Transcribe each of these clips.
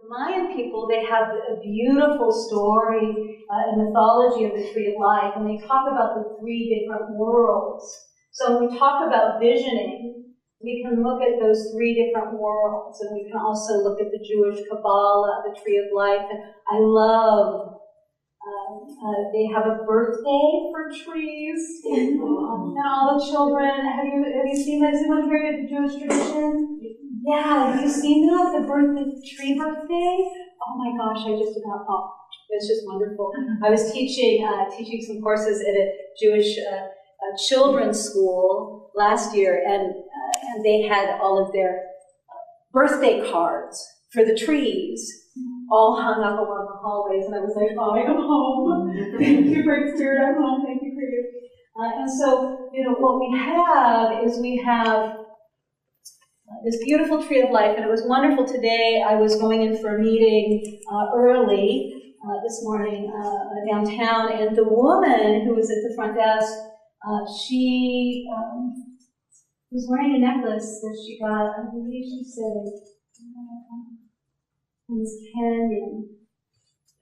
The Mayan people, they have a beautiful story and mythology of the Tree of Life, and they talk about the three different worlds. So when we talk about visioning, we can look at those three different worlds, and we can also look at the Jewish Kabbalah, the Tree of Life, and I love they have a birthday for trees, and all the children. Have you seen that? Has anyone heard of the Jewish tradition? Yeah, have you seen that? The tree birthday? Oh my gosh, it's just wonderful. I was teaching some courses at a Jewish children's school last year, and they had all of their birthday cards for the trees all hung up along the hallways, and I was like, oh, I'm home. Thank you, Great Spirit, I'm home. Thank you for you. And so, what we have this beautiful Tree of Life, and it was wonderful today. I was going in for a meeting early this morning downtown, and the woman who was at the front desk, she was wearing a necklace that she got, I believe she said, in this canyon,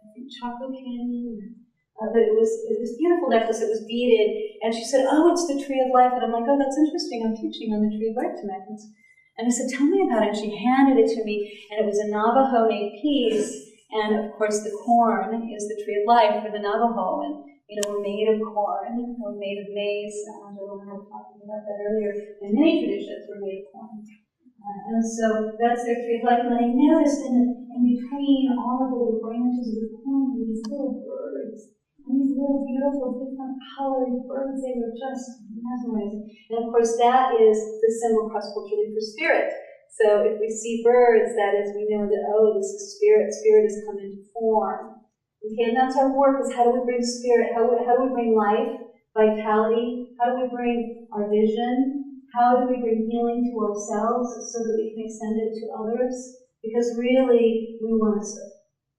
I think Chocolate Canyon, but it was this beautiful necklace. It was beaded, and she said, "Oh, it's the Tree of Life." And I'm like, "Oh, that's interesting. I'm teaching on the Tree of Life tonight." And I said, "Tell me about it." And she handed it to me, and it was a Navajo-made piece, and of course, the corn is the Tree of Life for the Navajo, and we're made of corn, we're made of maize. I don't know if I was talking about that earlier. In many traditions, we're made of corn. And so that's their Tree of Life. And I noticed in between all of the little branches of the corn were these little birds. And these little beautiful different colored birds, they were just mesmerizing. And of course that is the symbol cross-culturally for spirit. So if we see birds, that is, we know that, oh, this is spirit. Spirit has come into form. Okay, and that's our work, is how do we bring spirit? How do we bring life, vitality? How do we bring our vision? How do we bring healing to ourselves so that we can extend it to others? Because really, we want to serve.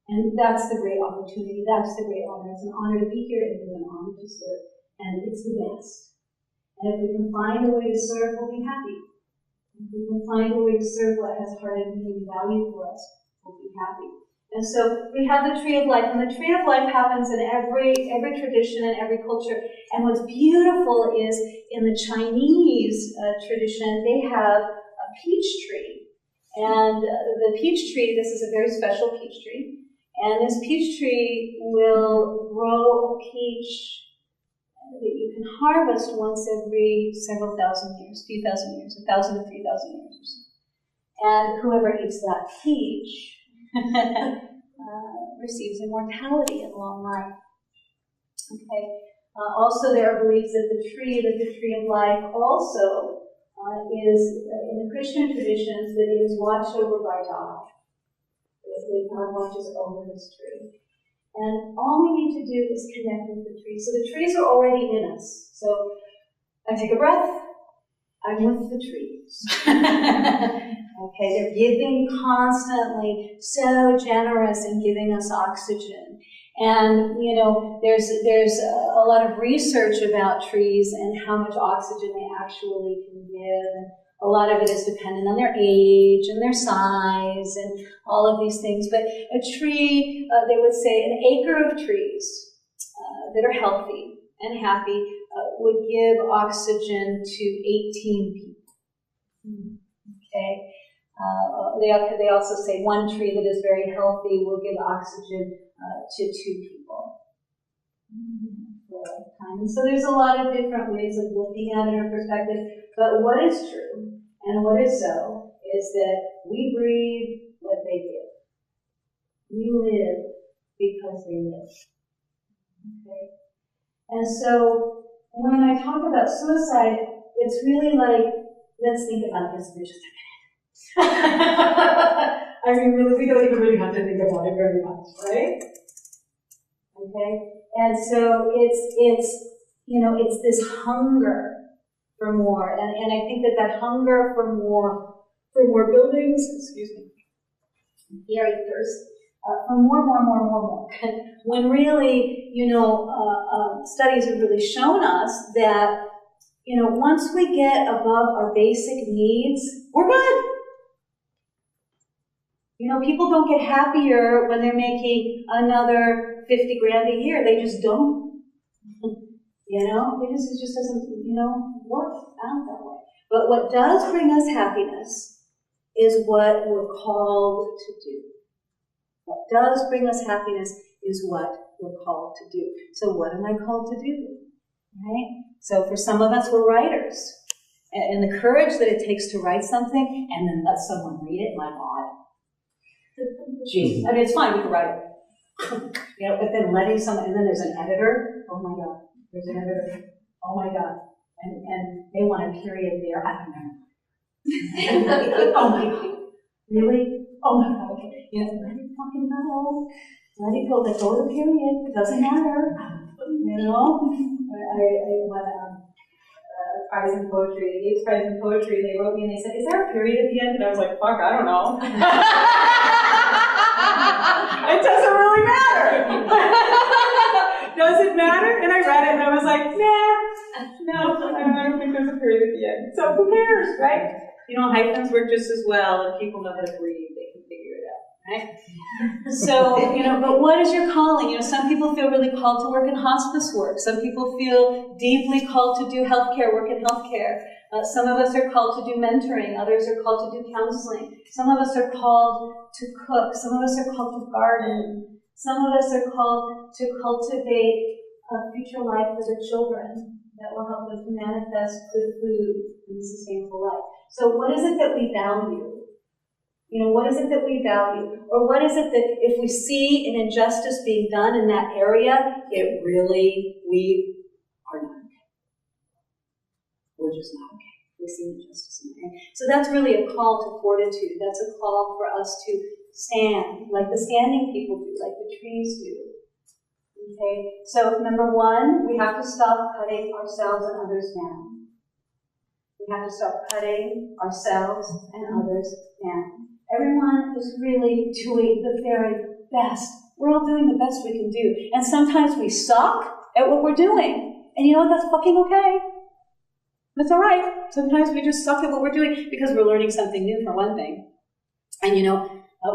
And that's the great opportunity. That's the great honor. It's an honor to be here. It is an honor to serve. And it's the best. And if we can find a way to serve, we'll be happy. If we can find a way to serve what has heart and meaning and value for us, we'll be happy. And so we have the Tree of Life, and the Tree of Life happens in every tradition and every culture. And what's beautiful is in the Chinese tradition, they have a peach tree. And the peach tree, this is a very special peach tree, and this peach tree will grow a peach that you can harvest once every several thousand years, few thousand years, 1,000 to 3,000 years or so. And whoever eats that peach receives immortality and long life. Okay. Also, there are beliefs that the Tree of Life also is in the Christian traditions that it is watched over by God. That God watches over this tree. And all we need to do is connect with the tree. So the trees are already in us. So I take a breath, I'm with the trees. Okay, they're giving constantly, so generous in giving us oxygen. And, there's a lot of research about trees and how much oxygen they actually can give. And a lot of it is dependent on their age and their size and all of these things. But a tree, they would say an acre of trees that are healthy and happy would give oxygen to 18 people. Okay. They also say one tree that is very healthy will give oxygen to 2 people for a lifetime. And so there's a lot of different ways of looking at it or perspective. But what is true and what is so is that we breathe what they give. We live because they live. Okay? And so when I talk about suicide, it's really like, let's think about this for just a minute. I mean, really, we don't even really have to think about it very much, right? Okay? And so it's this hunger for more. And I think that hunger for more buildings, excuse me, very thirsty, for more. When really, studies have really shown us that, once we get above our basic needs, we're good. You know, people don't get happier when they're making another 50 grand a year. They just don't. You know, it just doesn't, you know, work out that way. But what does bring us happiness is what we're called to do. What does bring us happiness is what we're called to do. So what am I called to do? Right? So for some of us, we're writers. And the courage that it takes to write something and then let someone read it, my God. Gee, I mean, it's fine, we can write it. You know, but then letting someone, and then there's an editor, oh my God, there's an editor, oh my God, and they want a period there, I don't know. Oh my God, really? Oh my God, okay. You know, let it fucking go. Let it go, let go of the period, it doesn't matter. You know? I won a prize in poetry, the Yates Prize in Poetry, they wrote me and they said, is there a period at the end? And I was like, fuck, I don't know. It doesn't really matter. Does it matter? And I read it and I was like, no, I don't think there's a period at the end. So who cares, right? You know, hyphens work just as well if people know how to breathe. They can figure it out, right? So, you know, but what is your calling? You know, some people feel really called to work in hospice work. Some people feel deeply called to do healthcare, work in healthcare. Some of us are called to do mentoring. Others are called to do counseling. Some of us are called to cook. Some of us are called to garden. Some of us are called to cultivate a future life for their children that will help them to manifest good food and a sustainable life. So what is it that we value? You know, what is it that we value? Or what is it that if we see an injustice being done in that area, it really, we are not okay. We're just not okay. We see injustice in there. So that's really a call to fortitude. That's a call for us to stand, like the standing people do, like the trees do. Okay? So number one, we have to stop cutting ourselves and others down. We have to stop cutting ourselves and others down. Everyone is really doing the very best. We're all doing the best we can do. And sometimes we suck at what we're doing. And you know what? That's fucking okay. That's all right. Sometimes we just suck at what we're doing because we're learning something new, for one thing. And you know,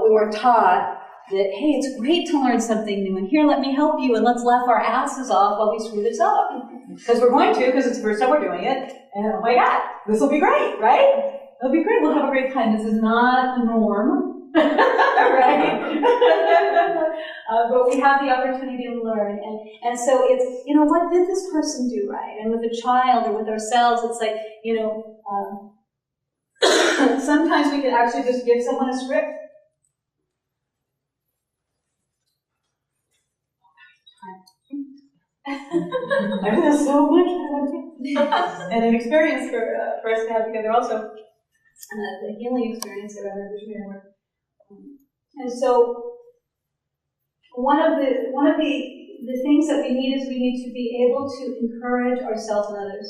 we were taught that, hey, it's great to learn something new, and here, let me help you, and let's laugh our asses off while we screw this up. Because we're going to, because it's the first time we're doing it, and oh my God, this will be great, right? It'll be great, we'll have a great time. This is not the norm, right? But we have the opportunity to learn, and so it's, you know, what did this person do right? And with a child or with ourselves, it's like, you know, sometimes we could actually just give someone a script. I feel so much and an experience for us to have together also. The healing experience around our visionary work. And so one of the things that we need is we need to be able to encourage ourselves and others.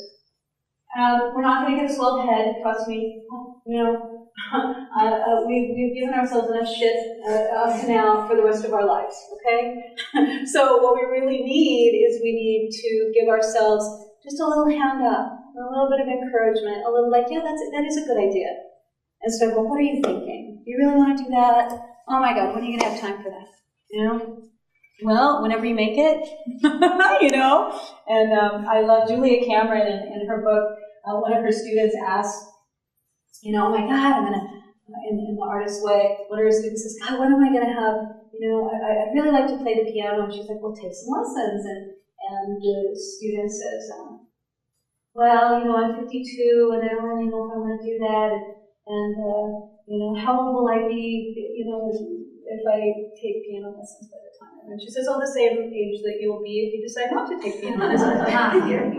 We're not going to get a swelled head, trust me. You know, we've given ourselves enough shit up to now for the rest of our lives, okay? So what we really need is we need to give ourselves just a little hand up, a little bit of encouragement, a little like, yeah, that is a good idea. Instead of, well, what are you thinking? Do you really want to do that? Oh my God, when are you going to have time for that? You know? Well, whenever you make it, you know? And I love Julia Cameron in her book. One of her students asked, you know, oh my God, I'm going to, in the artist's way, one of her students says, God, when am I going to have, you know, I'd really like to play the piano. And she's like, well, take some lessons. And the student says, well, you know, I'm 52 and I don't really know if I want to do that. And you know, how old will I be, you know, if I take piano lessons by the time? And she says, oh, the same age that you'll be if you decide not to take piano lessons.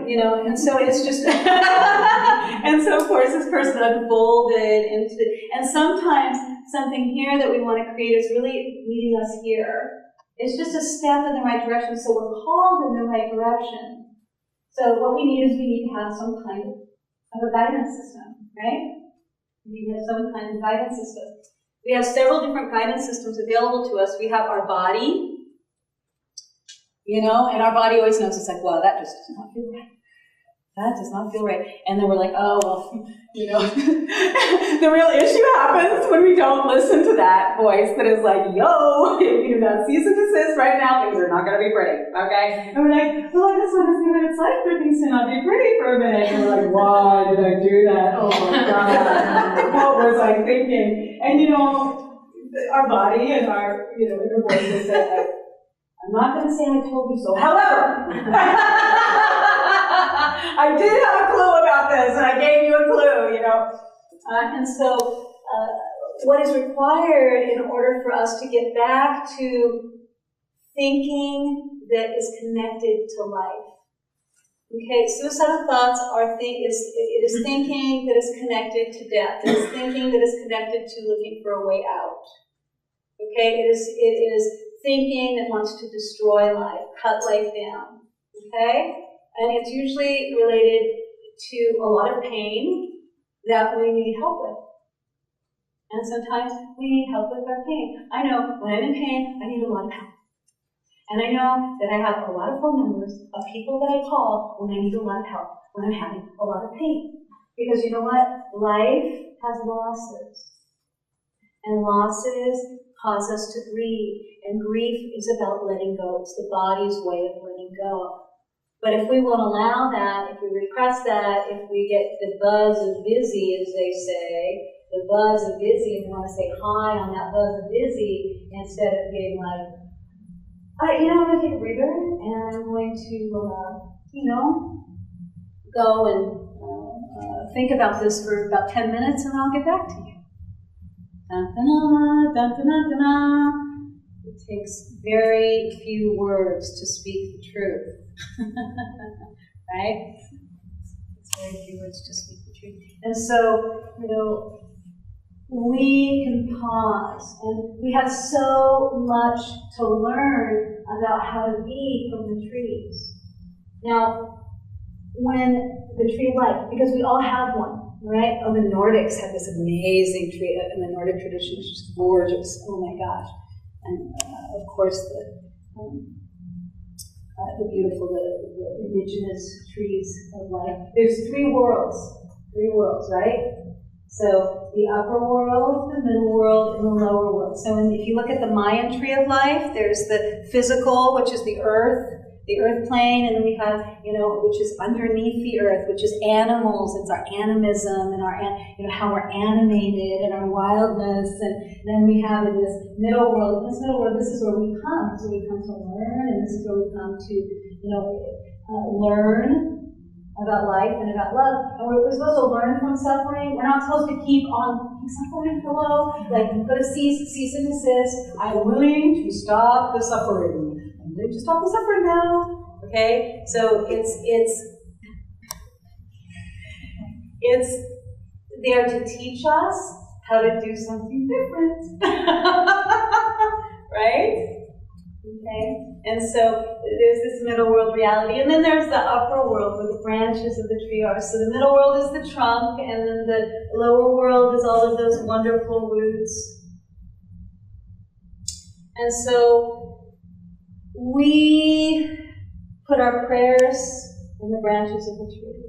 You know, and so it's just, and so of course this person unfolded into, and sometimes something here that we want to create is really leading us here. It's just a step in the right direction, so we're called in the right direction. So what we need is we need to have some kind of a guidance system, right? We need to have some kind of guidance system. We have several different guidance systems available to us. We have our body, you know, and our body always knows, it's like, well, that just does not feel right. that does not feel right. And then we're like, oh, well, you know, the real issue happens when we don't listen to that voice that is like, yo, if you do not cease and desist right now, things are not going to be pretty, okay? And we're like, well, I just want to see what it's like for things to not be pretty for a minute. And we're like, why did I do that? Oh my God, what was I thinking? And you know, our body and our, you know, inner voices say, I'm not going to say I told you so. However, I did have a clue about this, and I gave you a clue, you know. And so, what is required in order for us to get back to thinking that is connected to life? Okay, suicidal thoughts are it is thinking that is connected to death. It is thinking that is connected to looking for a way out. Okay, it is thinking that wants to destroy life, cut life down. Okay? And it's usually related to a lot of pain that we need help with. And sometimes we need help with our pain. I know when I'm in pain, I need a lot of help. And I know that I have a lot of phone numbers of people that I call when I need a lot of help, when I'm having a lot of pain. Because you know what? Life has losses. And losses cause us to grieve. And grief is about letting go. It's the body's way of letting go. But if we won't allow that, if we repress that, if we get the buzz of busy, as they say, the buzz of busy, and we want to say hi on that buzz of busy, instead of being like, you know, I'm going to take a breather, and I'm going to, you know, go and think about this for about 10 minutes, and I'll get back to you. Dun, dun, dun, dun, dun, dun. It takes very few words to speak the truth. Right? It's very few words to speak the truth. And so, you know, we can pause, and we have so much to learn about how to be from the trees. Now, when the tree of life, because we all have one, right? Oh, the Nordics have this amazing tree in the Nordic tradition. It's just gorgeous. Oh my gosh. And of course, the beautiful, the indigenous trees of life. There's three worlds, right? So the upper world, the middle world, and the lower world. So if you look at the Mayan tree of life, there's the physical, which is the earth plane, and then we have, you know, which is underneath the earth, which is animals. It's our animism and our, you know, how we're animated and our wildness. And then we have in this middle world. In this middle world, this is where we come. So we come to learn, and this is where we come to, you know, learn about life and about love. And we're supposed to learn from suffering. We're not supposed to keep on suffering for low. Like, go to cease and desist. I'm willing to stop the suffering. To stop the suffering now, okay? So it's there to teach us how to do something different, right? Okay? And so there's this middle world reality, and then there's the upper world where the branches of the tree are. So the middle world is the trunk, and then the lower world is all of those wonderful roots. And so we put our prayers in the branches of the tree.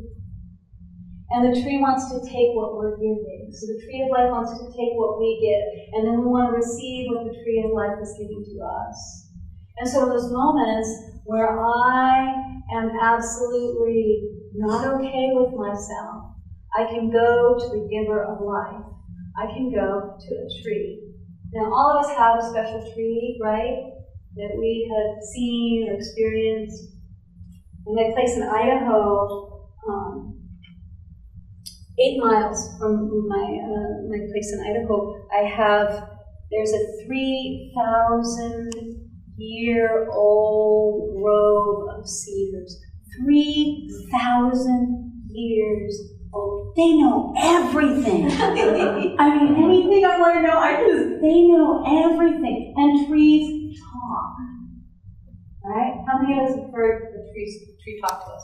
And the tree wants to take what we're giving. So the tree of life wants to take what we give. And then we want to receive what the tree of life is giving to us. And so in those moments where I am absolutely not okay with myself, I can go to the giver of life. I can go to a tree. Now all of us have a special tree, right? That we had seen or experienced. In my place in Idaho, 8 miles from my place in Idaho, there's a 3,000-year-old grove of cedars. 3,000 years old. They know everything. I mean, anything I want to know, they know everything. And trees talk. Right? How many of us have heard a tree talk to us?